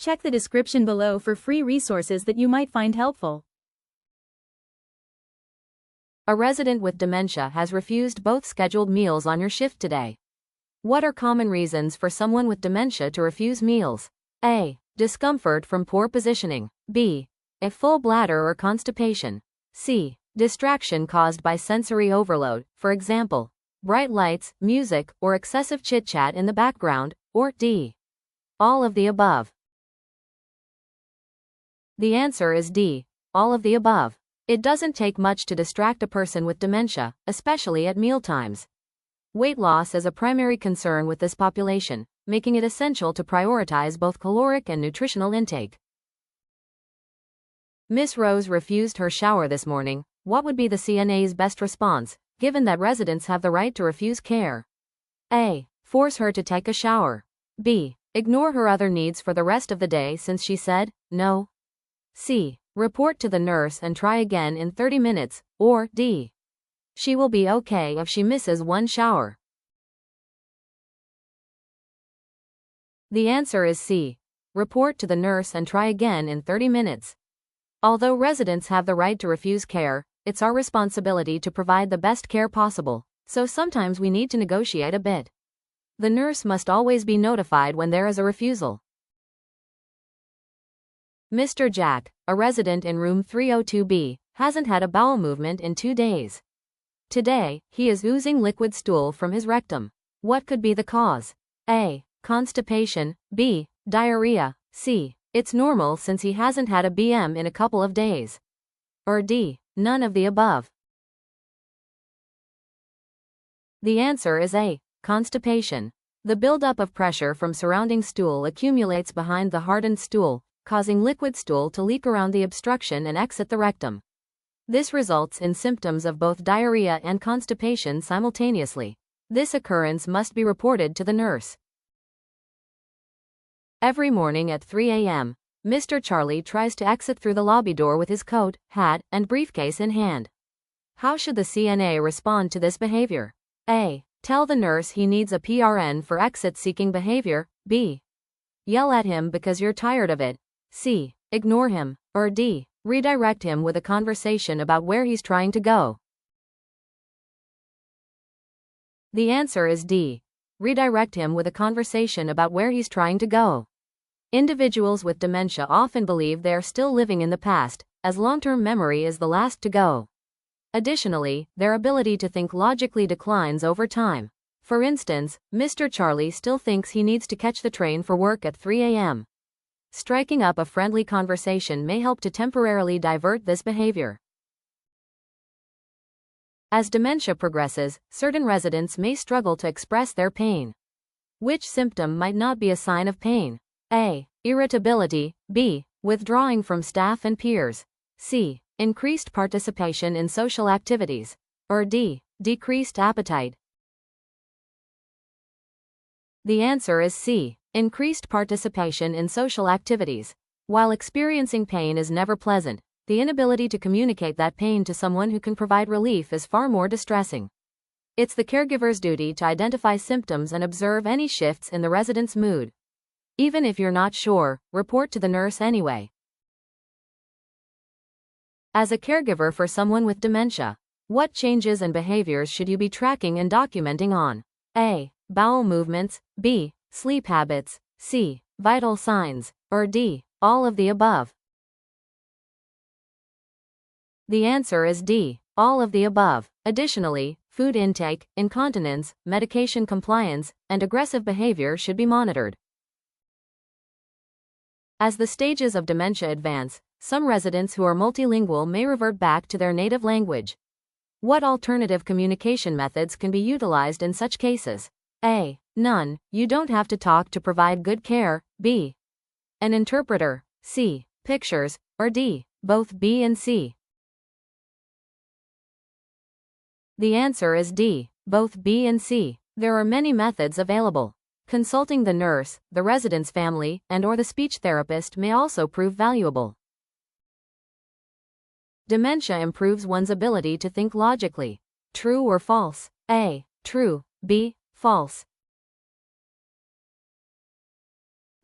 Check the description below for free resources that you might find helpful. A resident with dementia has refused both scheduled meals on your shift today. What are common reasons for someone with dementia to refuse meals? A. Discomfort from poor positioning. B. A full bladder or constipation. C. Distraction caused by sensory overload, for example, bright lights, music, or excessive chit-chat in the background, or D. All of the above. The answer is D. All of the above. It doesn't take much to distract a person with dementia, especially at mealtimes. Weight loss is a primary concern with this population, making it essential to prioritize both caloric and nutritional intake. Miss Rose refused her shower this morning. What would be the CNA's best response, given that residents have the right to refuse care? A. Force her to take a shower. B. Ignore her other needs for the rest of the day since she said no. C. Report to the nurse and try again in 30 minutes, or D. She will be okay if she misses one shower. The answer is C. Report to the nurse and try again in 30 minutes. Although residents have the right to refuse care, it's our responsibility to provide the best care possible, so sometimes we need to negotiate a bit. The nurse must always be notified when there is a refusal. Mr. Jack, a resident in room 302B, hasn't had a bowel movement in 2 days. Today, he is oozing liquid stool from his rectum. What could be the cause? A. Constipation. B. Diarrhea. C. It's normal since he hasn't had a BM in a couple of days. Or D. None of the above. The answer is A. Constipation. The buildup of pressure from surrounding stool accumulates behind the hardened stool, causing liquid stool to leak around the obstruction and exit the rectum. This results in symptoms of both diarrhea and constipation simultaneously. This occurrence must be reported to the nurse. Every morning at 3 a.m., Mr. Charlie tries to exit through the lobby door with his coat, hat, and briefcase in hand. How should the CNA respond to this behavior? A. Tell the nurse he needs a PRN for exit-seeking behavior. B. Yell at him because you're tired of it. C. Ignore him. Or D. Redirect him with a conversation about where he's trying to go. The answer is D. Redirect him with a conversation about where he's trying to go. Individuals with dementia often believe they are still living in the past, as long-term memory is the last to go. Additionally, their ability to think logically declines over time. For instance, Mr. Charlie still thinks he needs to catch the train for work at 3 a.m. Striking up a friendly conversation may help to temporarily divert this behavior. As dementia progresses, certain residents may struggle to express their pain. Which symptom might not be a sign of pain? A. Irritability. B. Withdrawing from staff and peers. C. Increased participation in social activities. Or D. Decreased appetite. The answer is C. Increased participation in social activities. While experiencing pain is never pleasant, the inability to communicate that pain to someone who can provide relief is far more distressing. It's the caregiver's duty to identify symptoms and observe any shifts in the resident's mood. Even if you're not sure, report to the nurse anyway. As a caregiver for someone with dementia, what changes and behaviors should you be tracking and documenting on? A. Bowel movements. B. Sleep habits. C. Vital signs. Or D. All of the above. The answer is D. All of the above. Additionally, food intake, incontinence, medication compliance, and aggressive behavior should be monitored. As the stages of dementia advance, some residents who are multilingual may revert back to their native language. What alternative communication methods can be utilized in such cases? A. None. You don't have to talk to provide good care. B. An interpreter. C. Pictures. Or D. Both B and C. The answer is D. Both B and C. There are many methods available. Consulting the nurse, the resident's family, and/or the speech therapist may also prove valuable. Dementia improves one's ability to think logically. True or false? A. True. B. False.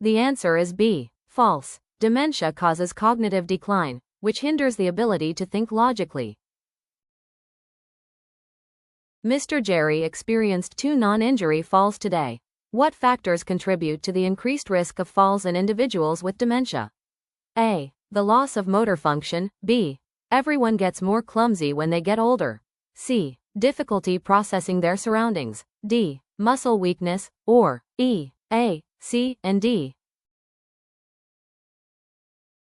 The answer is B. False. Dementia causes cognitive decline, which hinders the ability to think logically. Mr. Jerry experienced 2 non-injury falls today. What factors contribute to the increased risk of falls in individuals with dementia? A. The loss of motor function. B. Everyone gets more clumsy when they get older. C. Difficulty processing their surroundings. D. Muscle weakness. Or E. A, C, and D.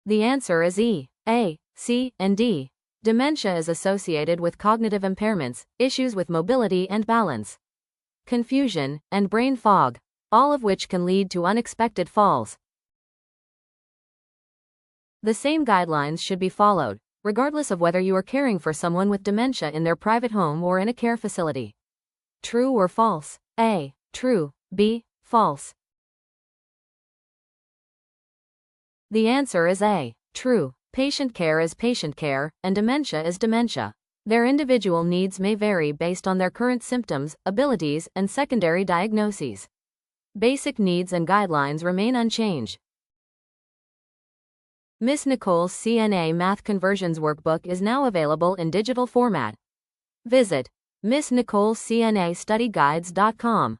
The answer is E, A, C, and D. Dementia is associated with cognitive impairments, issues with mobility and balance, confusion, and brain fog, all of which can lead to unexpected falls. The same guidelines should be followed, regardless of whether you are caring for someone with dementia in their private home or in a care facility. True or false? A. True. B. False. The answer is A. True. Patient care is patient care, and dementia is dementia. Their individual needs may vary based on their current symptoms, abilities, and secondary diagnoses. Basic needs and guidelines remain unchanged. Miss Nicole's CNA Math Conversions Workbook is now available in digital format. Visit MissNicole'sCNAStudyGuides.com.